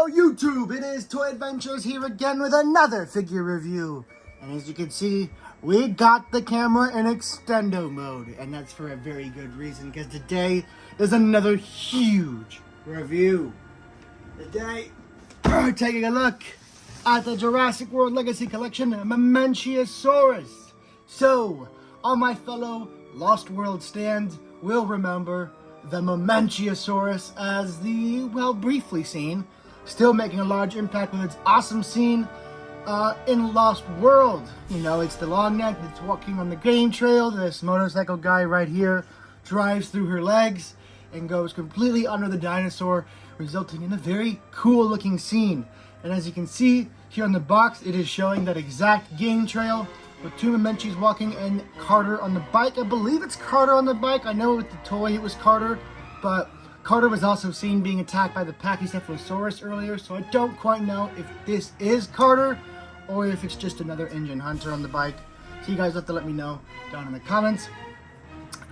Hello YouTube, it is Toy Adventures here again with another figure review. And as you can see, we got the camera in extendo mode. And that's for a very good reason, because today is another huge review. Today, we're taking a look at the Jurassic World Legacy Collection Mamenchisaurus. So, all my fellow Lost World stands will remember the Mamenchisaurus as the, well, briefly seen, still making a large impact with its awesome scene in Lost World. You know, it's the long neck that's walking on the game trail. This motorcycle guy right here drives through her legs and goes completely under the dinosaur, resulting in a very cool looking scene. And as you can see here on the box, it is showing that exact game trail with two Mamenchis walking and Carter on the bike. I believe it's Carter on the bike. I know with the toy it was Carter, but Carter was also seen being attacked by the Pachycephalosaurus earlier, so I don't quite know if this is Carter or if it's just another engine hunter on the bike. So you guys have to let me know down in the comments.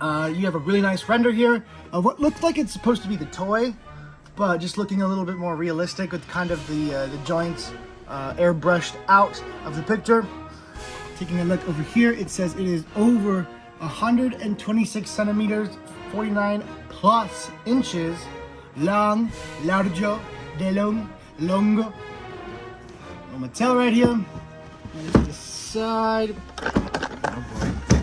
You have a really nice render here of what looks like it's supposed to be the toy, but just looking a little bit more realistic with kind of the joints airbrushed out of the picture. Taking a look over here, it says it is over 126 centimeters, 49 plus inches long, largo, de long, longo. I'm gonna tell right here. And to the side, oh boy,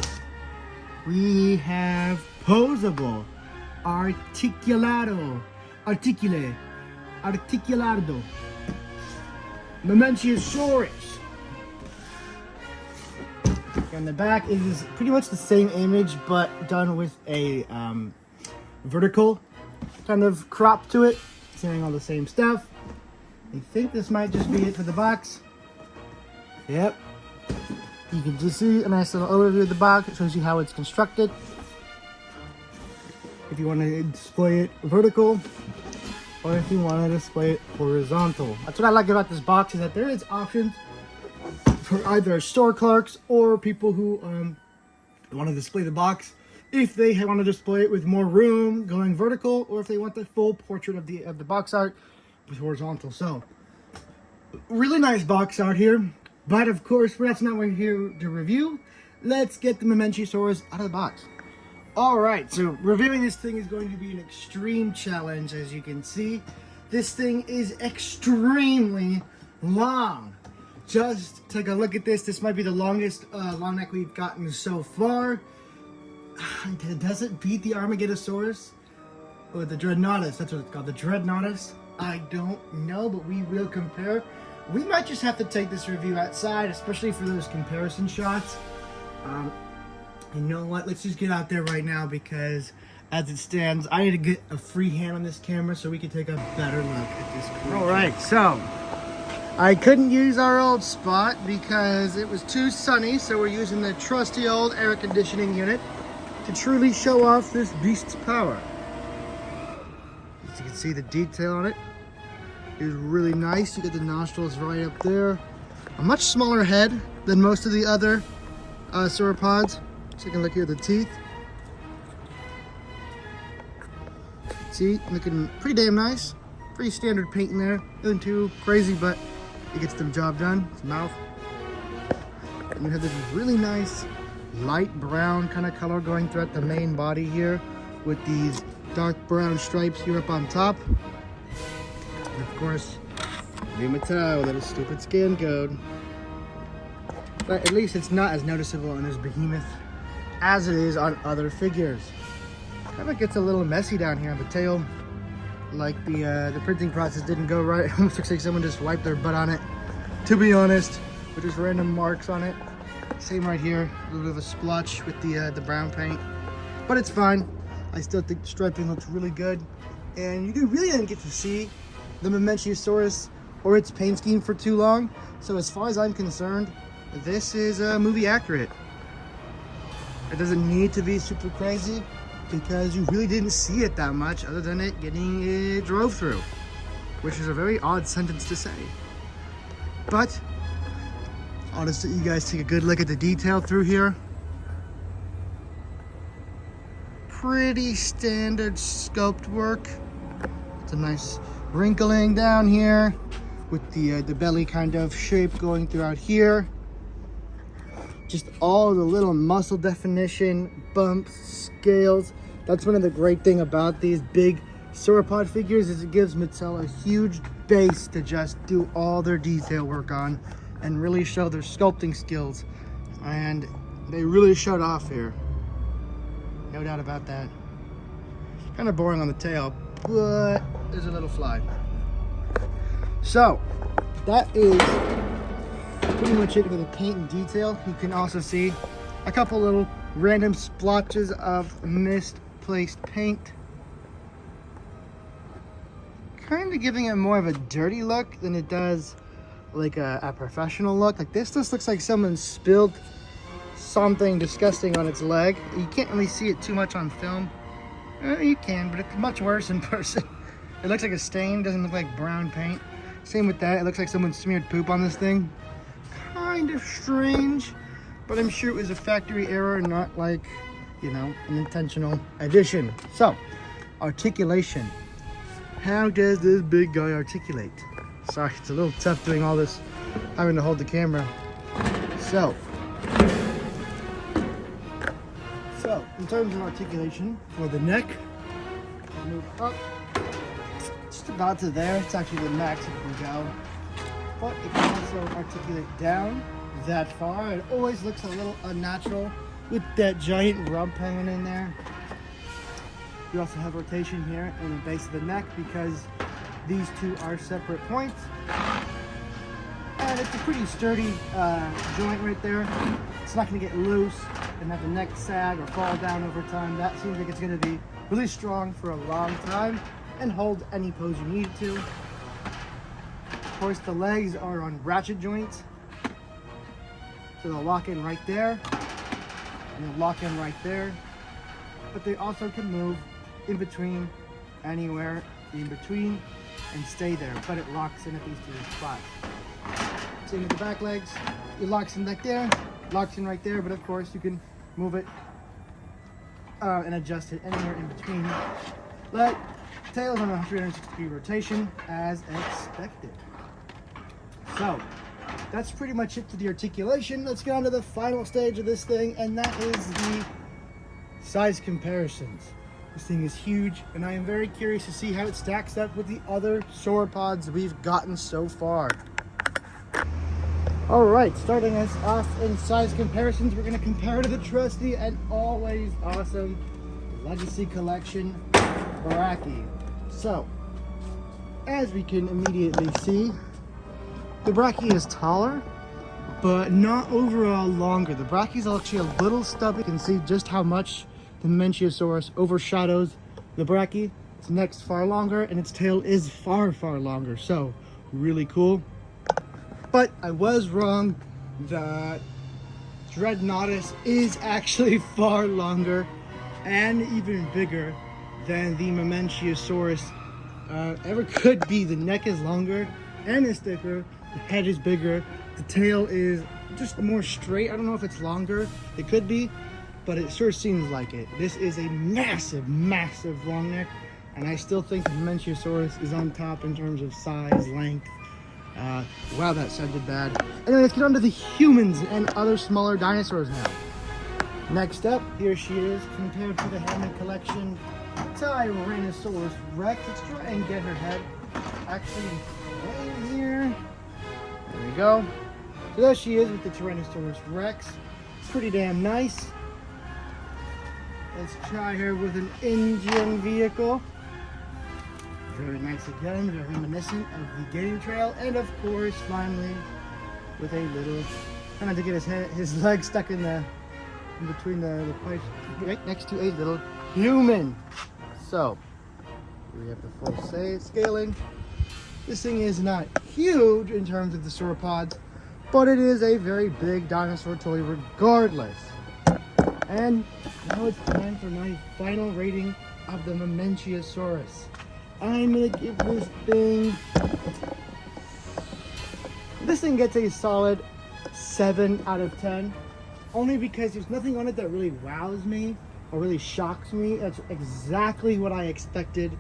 we have posable, articulado, articulado, Mamenchisaurus. On the back, it is pretty much the same image, but done with a vertical kind of crop to it, saying all the same stuff. I think this might just be it for the box. Yep. You can just see a nice little overview of the box. It shows you how it's constructed. If you want to display it vertical, or if you want to display it horizontal. That's what I like about this box, is that there is options for either store clerks or people who want to display the box, if they want to display it with more room going vertical, or if they want the full portrait of the box art with horizontal. So really nice box art here, but of course that's not what we're here to review. Let's get the Mamenchisaurus out of the box. Alright, so reviewing this thing is going to be an extreme challenge. As you can see, this thing is extremely long. Just take a look at this. This might be the longest long neck we've gotten so far. Does it beat the Armageddonsaurus? Or the Dreadnoughtus? That's what it's called, the Dreadnoughtus? I don't know, but we will compare. We might just have to take this review outside, especially for those comparison shots. You know what? Let's just get out there right now, because as it stands, I need to get a free hand on this camera so we can take a better look at this creature. Alright, so I couldn't use our old spot because it was too sunny, so we're using the trusty old air conditioning unit to truly show off this beast's power. As you can see, the detail on it is really nice. You get the nostrils right up there. A much smaller head than most of the other sauropods. Take a look here at the teeth. See, looking pretty damn nice. Pretty standard paint in there. Nothing too crazy, but it gets the job done. Its mouth. And you have this really nice light brown kind of color going throughout the main body here, with these dark brown stripes here up on top. And of course, the Mattel, little stupid skin code. But at least it's not as noticeable in this behemoth as it is on other figures. Kind of gets a little messy down here on the tail. Like the printing process didn't go right. It almost looks like someone just wiped their butt on it, to be honest, with just random marks on it. Same right here, a little bit of a splotch with the brown paint, but it's fine. I still think the striping looks really good, and you really didn't get to see the Mamenchisaurus or its paint scheme for too long. So as far as I'm concerned, this is movie accurate. It doesn't need to be super crazy, because you really didn't see it that much other than it getting drove through, which is a very odd sentence to say. But I'll just let you guys take a good look at the detail through here. Pretty standard sculpt work. It's a nice wrinkling down here with the belly kind of shape going throughout here. Just all the little muscle definition, bumps, scales. That's one of the great thing about these big sauropod figures is it gives Mattel a huge base to just do all their detail work on and really show their sculpting skills. And they really showed off here. No doubt about that. Kind of boring on the tail, but there's a little fly. So that is pretty much it for the paint and detail. You can also see a couple little random splotches of misplaced paint, kind of giving it more of a dirty look than it does like a professional look. Like this just looks like someone spilled something disgusting on its leg. You can't really see it too much on film. You can, but it's much worse in person. It looks like a stain, doesn't look like brown paint. Same with that, it looks like someone smeared poop on this thing. Kind of strange, but I'm sure it was a factory error, not like, you know, an intentional addition. So, articulation. How does this big guy articulate? Sorry, it's a little tough doing all this, having to hold the camera. So, in terms of articulation, for the neck, move up, just about to there. It's actually the max it can go. But it can also articulate down that far. It always looks a little unnatural with that giant rump hanging in there. You also have rotation here in the base of the neck because these two are separate points. And it's a pretty sturdy joint right there. It's not going to get loose and have the neck sag or fall down over time. That seems like it's going to be really strong for a long time and hold any pose you need it to. Of course, the legs are on ratchet joints. So they'll lock in right there and they'll lock in right there. But they also can move in between, anywhere in between, and stay there. But it locks in at these two spots. Same with the back legs. It locks in back there, locks in right there, but of course you can move it and adjust it anywhere in between. But tail's on a 360-degree rotation as expected. So that's pretty much it for the articulation. Let's get on to the final stage of this thing, and that is the size comparisons. This thing is huge, and I am very curious to see how it stacks up with the other sauropods we've gotten so far. All right, starting us off in size comparisons, we're going to compare to the trusty and always awesome Legacy Collection Brachii. So, as we can immediately see, the Brachii is taller, but not overall longer. The Brachii is actually a little stubby. You can see just how much the Mamenchisaurus overshadows the Brachii. Its neck's far longer, and its tail is far, far longer. So, really cool. But I was wrong. The Dreadnoughtus is actually far longer and even bigger than the Mamenchisaurus ever could be. The neck is longer and is thicker. The head is bigger. The tail is just more straight. I don't know if it's longer. It could be, but it sure seems like it. This is a massive, massive long neck, and I still think the Mamenchisaurus is on top in terms of size, length. Wow, that sounded bad. Anyway, let's get on to the humans and other smaller dinosaurs now. Next up, here she is, compared to the Hammond Collection Tyrannosaurus Rex. Let's try and get her head actually right here. There we go. So there she is with the Tyrannosaurus Rex. Pretty damn nice. Let's try her with an engine vehicle. Very nice again, very reminiscent of the game trail, and of course, finally, with a little, trying to get his leg stuck in between the pipes, right next to a little human. So, here we have the full scaling. This thing is not huge in terms of the sauropods, but it is a very big dinosaur toy regardless. And now it's time for my final rating of the Mamenchisaurus. I'm gonna give this thing gets a solid 7 out of 10, only because there's nothing on it that really wows me or really shocks me. That's exactly what I expected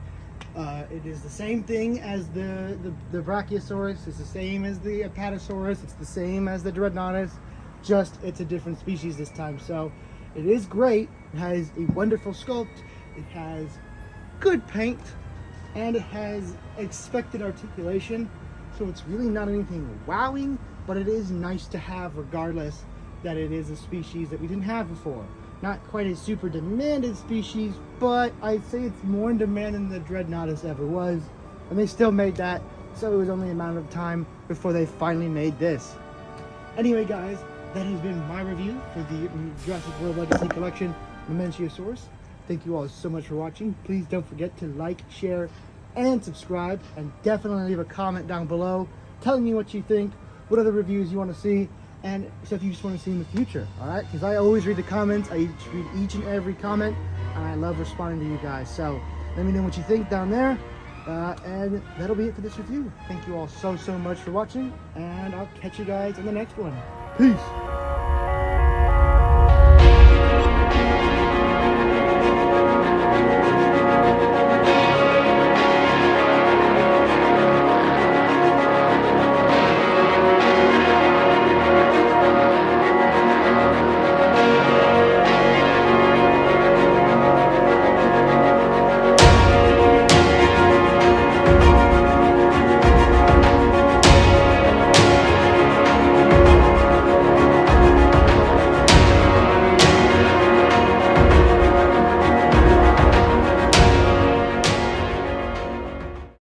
It is the same thing as the Brachiosaurus. It's the same as the Apatosaurus. It's the same as the Dreadnoughtus. Just it's a different species this time. So it is great. It has a wonderful sculpt. It has good paint, and it has expected articulation. So it's really not anything wowing, but it is nice to have regardless that it is a species that we didn't have before. Not quite a super demanded species, but I'd say it's more in demand than the Dreadnoughtus ever was. And they still made that, so it was only a matter of time before they finally made this. Anyway guys, that has been my review for the Jurassic World Legacy Collection Mamenchisaurus. Thank you all so much for watching. Please don't forget to like, share, and subscribe, and definitely leave a comment down below telling me what you think, what other reviews you want to see, and stuff you just want to see in the future. Alright, because I always read the comments. I read each and every comment, and I love responding to you guys. So let me know what you think down there, and that'll be it for this review. Thank you all so much for watching, and I'll catch you guys in the next one. Peace.